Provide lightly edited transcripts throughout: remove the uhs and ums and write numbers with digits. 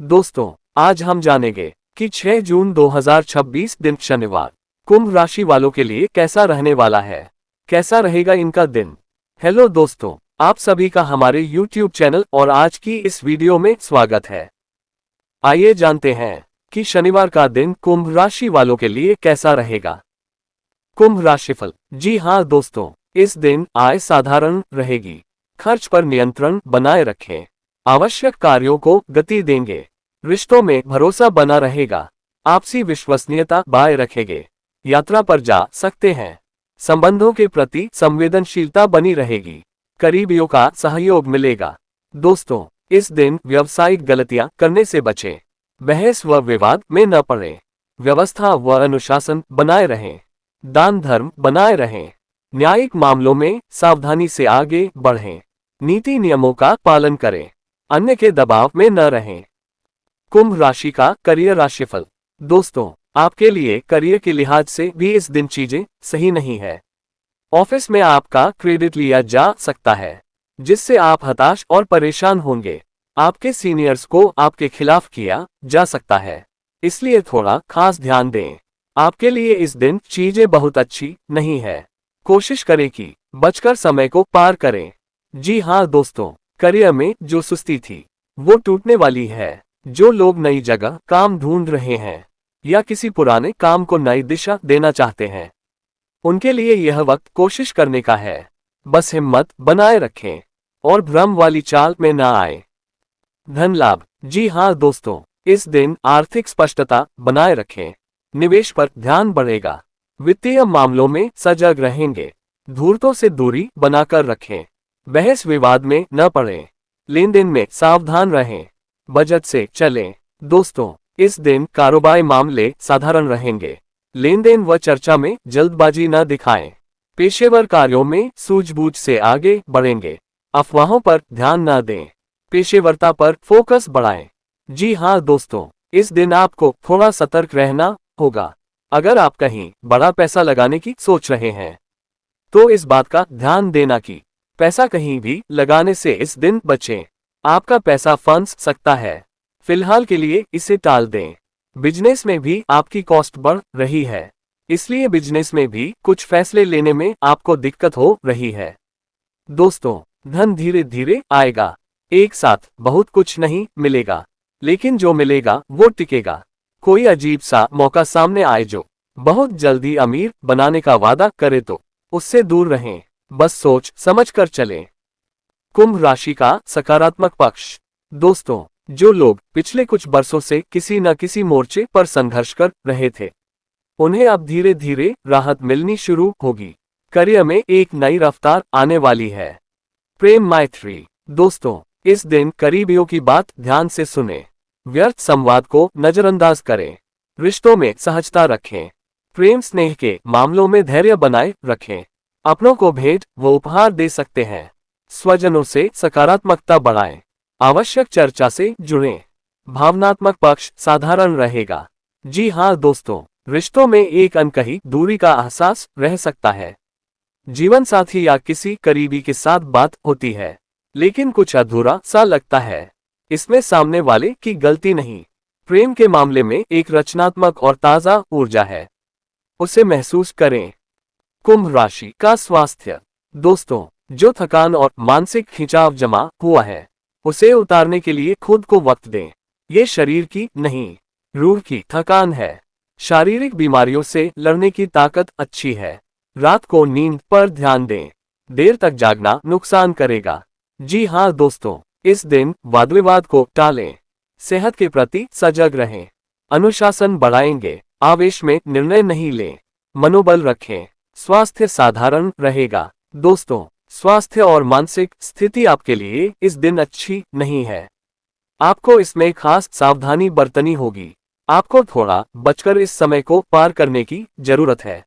दोस्तों, आज हम जानेंगे कि 6 जून 2026 दिन शनिवार कुंभ राशि वालों के लिए कैसा रहने वाला है। कैसा रहेगा इनका दिन। हेलो दोस्तों, आप सभी का हमारे YouTube चैनल और आज की इस वीडियो में स्वागत है। आइए जानते हैं कि शनिवार का दिन कुंभ राशि वालों के लिए कैसा रहेगा। कुंभ राशिफल। जी हाँ दोस्तों, इस दिन आय साधारण रहेगी। खर्च पर नियंत्रण बनाए रखें। आवश्यक कार्यों को गति देंगे। रिश्तों में भरोसा बना रहेगा। आपसी विश्वसनीयता बनाए रखेंगे। यात्रा पर जा सकते हैं। संबंधों के प्रति संवेदनशीलता बनी रहेगी। करीबियों का सहयोग मिलेगा। दोस्तों, इस दिन व्यावसायिक गलतियां करने से बचें। बहस व विवाद में न पड़ें। व्यवस्था व अनुशासन बनाए रहें। दान धर्म बनाए रहें। न्यायिक मामलों में सावधानी से आगे बढ़ें। नीति नियमों का पालन करें। अन्य के दबाव में न रहें। कुंभ राशि का करियर राशिफल। दोस्तों, आपके लिए करियर के लिहाज से भी इस दिन चीजें सही नहीं है। ऑफिस में आपका क्रेडिट लिया जा सकता है, जिससे आप हताश और परेशान होंगे। आपके सीनियर्स को आपके खिलाफ किया जा सकता है, इसलिए थोड़ा खास ध्यान दें। आपके लिए इस दिन चीजें बहुत अच्छी नहीं है। कोशिश करें कि बचकर समय को पार करें। जी हाँ दोस्तों, करियर में जो सुस्ती थी वो टूटने वाली है। जो लोग नई जगह काम ढूंढ रहे हैं या किसी पुराने काम को नई दिशा देना चाहते हैं, उनके लिए यह वक्त कोशिश करने का है। बस हिम्मत बनाए रखें और भ्रम वाली चाल में न आए। धन लाभ। जी हाँ दोस्तों, इस दिन आर्थिक स्पष्टता बनाए रखें। निवेश पर ध्यान बढ़ेगा। वित्तीय मामलों में सजग रहेंगे। धूर्तों से दूरी बनाकर रखें। बहस विवाद में न पड़ें। लेन देन में सावधान रहें। बजट से चलें। दोस्तों, इस दिन कारोबारी मामले साधारण रहेंगे। लेन देन व चर्चा में जल्दबाजी न दिखाएं। पेशेवर कार्यों में सूझबूझ से आगे बढ़ेंगे। अफवाहों पर ध्यान न दें। पेशेवरता पर फोकस बढ़ाएं। जी हाँ दोस्तों, इस दिन आपको थोड़ा सतर्क रहना होगा। अगर आप कहीं बड़ा पैसा लगाने की सोच रहे हैं, तो इस बात का ध्यान देना कि पैसा कहीं भी लगाने से इस दिन बचें। आपका पैसा फंस सकता है। फिलहाल के लिए इसे टाल दें। बिजनेस में भी आपकी कॉस्ट बढ़ रही है, इसलिए बिजनेस में भी कुछ फैसले लेने में आपको दिक्कत हो रही है। दोस्तों, धन धीरे धीरे आएगा। एक साथ बहुत कुछ नहीं मिलेगा, लेकिन जो मिलेगा वो टिकेगा। कोई अजीब सा मौका सामने आए जो बहुत जल्दी अमीर बनाने का वादा करे तो उससे दूर रहें। बस सोच समझ कर चलें। कुंभ राशि का सकारात्मक पक्ष। दोस्तों, जो लोग पिछले कुछ बरसों से किसी न किसी मोर्चे पर संघर्ष कर रहे थे, उन्हें अब धीरे धीरे राहत मिलनी शुरू होगी। करियर में एक नई रफ्तार आने वाली है। प्रेम मैत्री। दोस्तों, इस दिन करीबियों की बात ध्यान से सुनें। व्यर्थ संवाद को नजरअंदाज करें। रिश्तों में सहजता रखें। प्रेम स्नेह के मामलों में धैर्य बनाए रखें। अपनों को भेंट व उपहार दे सकते हैं। स्वजनों से सकारात्मकता बढ़ाएं। आवश्यक चर्चा से जुड़ें। भावनात्मक पक्ष साधारण रहेगा। जी हाँ दोस्तों, रिश्तों में एक अनकही दूरी का एहसास रह सकता है। जीवन साथी या किसी करीबी के साथ बात होती है, लेकिन कुछ अधूरा सा लगता है। इसमें सामने वाले की गलती नहीं। प्रेम के मामले में एक रचनात्मक और ताजा ऊर्जा है, उसे महसूस करें। कुंभ राशि का स्वास्थ्य। दोस्तों, जो थकान और मानसिक खिंचाव जमा हुआ है, उसे उतारने के लिए खुद को वक्त दें। ये शरीर की नहीं, रूह की थकान है। शारीरिक बीमारियों से लड़ने की ताकत अच्छी है। रात को नींद पर ध्यान दें। देर तक जागना नुकसान करेगा। जी हाँ दोस्तों, इस दिन वाद विवाद को टालें। सेहत के प्रति सजग रहें। अनुशासन बढ़ाएंगे। आवेश में निर्णय नहीं लें। मनोबल रखें। स्वास्थ्य साधारण रहेगा। दोस्तों, स्वास्थ्य और मानसिक स्थिति आपके लिए इस दिन अच्छी नहीं है। आपको इसमें खास सावधानी बरतनी होगी। आपको थोड़ा बचकर इस समय को पार करने की जरूरत है।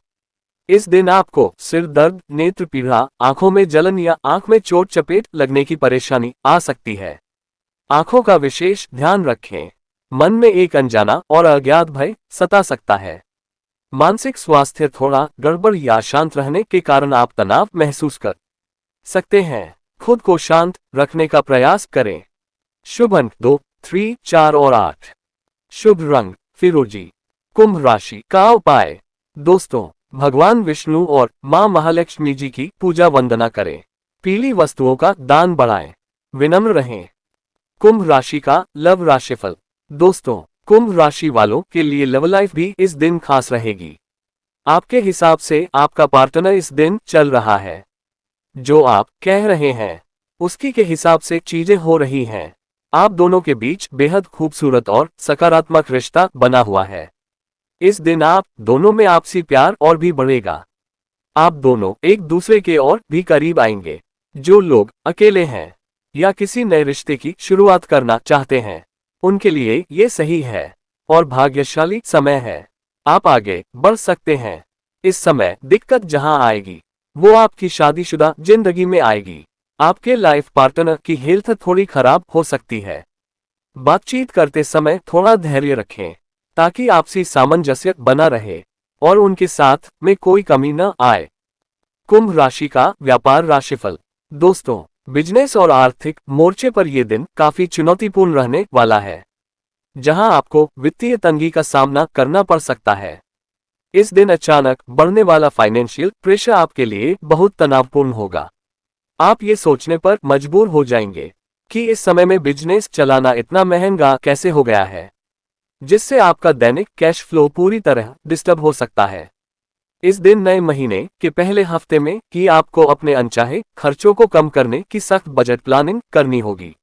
इस दिन आपको सिर दर्द, नेत्र पीड़ा, आंखों में जलन या आंख में चोट चपेट लगने की परेशानी आ सकती है। आंखों का विशेष ध्यान रखें। मन में एक अनजाना और अज्ञात भय सता सकता है। मानसिक स्वास्थ्य थोड़ा गड़बड़ या शांत रहने के कारण आप तनाव महसूस कर सकते हैं। खुद को शांत रखने का प्रयास करें। शुभ अंक 2, 3, 4 और 8। शुभ रंग फिरोजी। कुंभ राशि का उपाय। दोस्तों, भगवान विष्णु और मां महालक्ष्मी जी की पूजा वंदना करें। पीली वस्तुओं का दान बढ़ाएं। विनम्र रहें। कुंभ राशि का लव राशिफल। दोस्तों, कुंभ राशि वालों के लिए लव लाइफ भी इस दिन खास रहेगी। आपके हिसाब से आपका पार्टनर इस दिन चल रहा है। जो आप कह रहे हैं उसकी के हिसाब से चीजें हो रही हैं। आप दोनों के बीच बेहद खूबसूरत और सकारात्मक रिश्ता बना हुआ है। इस दिन आप दोनों में आपसी प्यार और भी बढ़ेगा। आप दोनों एक दूसरे के और भी करीब आएंगे। जो लोग अकेले हैं या किसी नए रिश्ते की शुरुआत करना चाहते हैं, उनके लिए ये सही है और भाग्यशाली समय है। आप आगे बढ़ सकते हैं। इस समय दिक्कत जहां आएगी वो आपकी शादीशुदा जिंदगी में आएगी। आपके लाइफ पार्टनर की हेल्थ थोड़ी खराब हो सकती है। बातचीत करते समय थोड़ा धैर्य रखें ताकि आपसी सामंजस्य बना रहे और उनके साथ में कोई कमी न आए। कुंभ राशि का व्यापार राशिफल। दोस्तों, बिजनेस और आर्थिक मोर्चे पर यह दिन काफी चुनौतीपूर्ण रहने वाला है, जहां आपको वित्तीय तंगी का सामना करना पड़ सकता है। इस दिन अचानक बढ़ने वाला फाइनेंशियल प्रेशर आपके लिए बहुत तनावपूर्ण होगा। आप ये सोचने पर मजबूर हो जाएंगे कि इस समय में बिजनेस चलाना इतना महंगा कैसे हो गया है, जिससे आपका दैनिक कैश फ्लो पूरी तरह डिस्टर्ब हो सकता है। इस दिन नए महीने के पहले हफ्ते में ही आपको अपने अनचाहे खर्चों को कम करने की सख्त बजट प्लानिंग करनी होगी।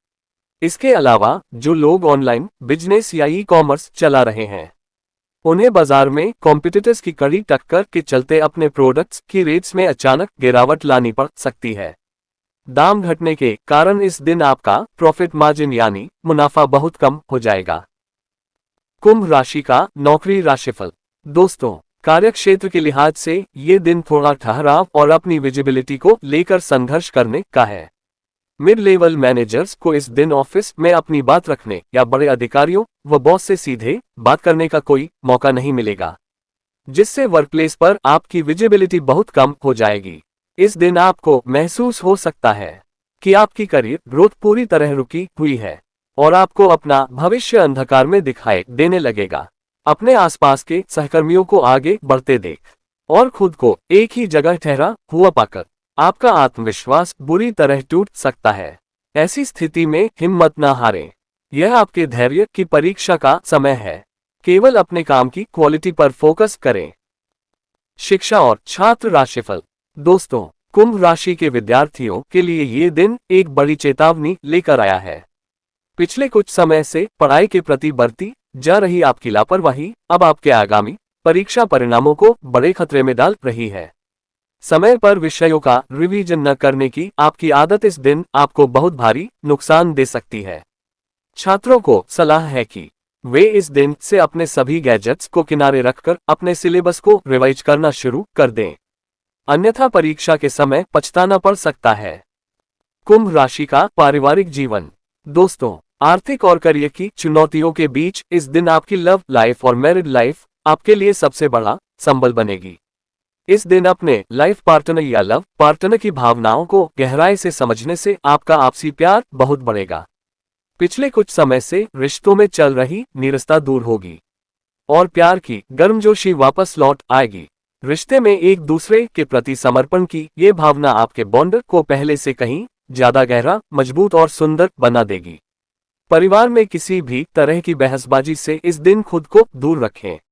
इसके अलावा जो लोग ऑनलाइन बिजनेस या ई कॉमर्स चला रहे हैं, उन्हें बाजार में कॉम्पिटिटर्स की कड़ी टक्कर के चलते अपने प्रोडक्ट्स की रेट्स में अचानक गिरावट लानी पड़ सकती है। दाम घटने के कारण इस दिन आपका प्रॉफिट मार्जिन यानी मुनाफा बहुत कम हो जाएगा। कुंभ राशि का नौकरी राशिफल। दोस्तों, कार्यक्षेत्र के लिहाज से ये दिन थोड़ा ठहराव और अपनी विजिबिलिटी को लेकर संघर्ष करने का है। मिड लेवल मैनेजर्स को इस दिन ऑफिस में अपनी बात रखने या बड़े अधिकारियों व बॉस से सीधे बात करने का कोई मौका नहीं मिलेगा, जिससे वर्कप्लेस पर आपकी विजिबिलिटी बहुत कम हो जाएगी। इस दिन आपको महसूस हो सकता है कि आपकी करियर ग्रोथ पूरी तरह रुकी हुई है और आपको अपना भविष्य अंधकार में दिखाई देने लगेगा। अपने आसपास के सहकर्मियों को आगे बढ़ते देख और खुद को एक ही जगह ठहरा हुआ पाकर आपका आत्मविश्वास बुरी तरह टूट सकता है। ऐसी स्थिति में हिम्मत न हारें। यह आपके धैर्य की परीक्षा का समय है। केवल अपने काम की क्वालिटी पर फोकस करें। शिक्षा और छात्र राशिफल। दोस्तों, कुंभ राशि के विद्यार्थियों के लिए ये दिन एक बड़ी चेतावनी लेकर आया है। पिछले कुछ समय से पढ़ाई के प्रति बढ़ती जा रही आपकी लापरवाही अब आपके आगामी परीक्षा परिणामों को बड़े खतरे में डाल रही है। समय पर विषयों का रिवीजन न करने की आपकी आदत इस दिन आपको बहुत भारी नुकसान दे सकती है। छात्रों को सलाह है कि वे इस दिन से अपने सभी गैजेट्स को किनारे रखकर अपने सिलेबस को रिवाइज करना शुरू कर दें, अन्यथा परीक्षा के समय पछताना पड़ सकता है। कुंभ राशि का पारिवारिक जीवन। दोस्तों, आर्थिक और करियर की चुनौतियों के बीच इस दिन आपकी लव लाइफ और मैरिड लाइफ आपके लिए सबसे बड़ा संबल बनेगी। इस दिन अपने लाइफ पार्टनर या लव पार्टनर की भावनाओं को गहराई से समझने से आपका आपसी प्यार बहुत बढ़ेगा। पिछले कुछ समय से रिश्तों में चल रही नीरसता दूर होगी और प्यार की गर्मजोशी वापस लौट आएगी। रिश्ते में एक दूसरे के प्रति समर्पण की ये भावना आपके बॉन्ड को पहले से कहीं ज्यादा गहरा, मजबूत और सुंदर बना देगी। परिवार में किसी भी तरह की बहसबाजी से इस दिन खुद को दूर रखें।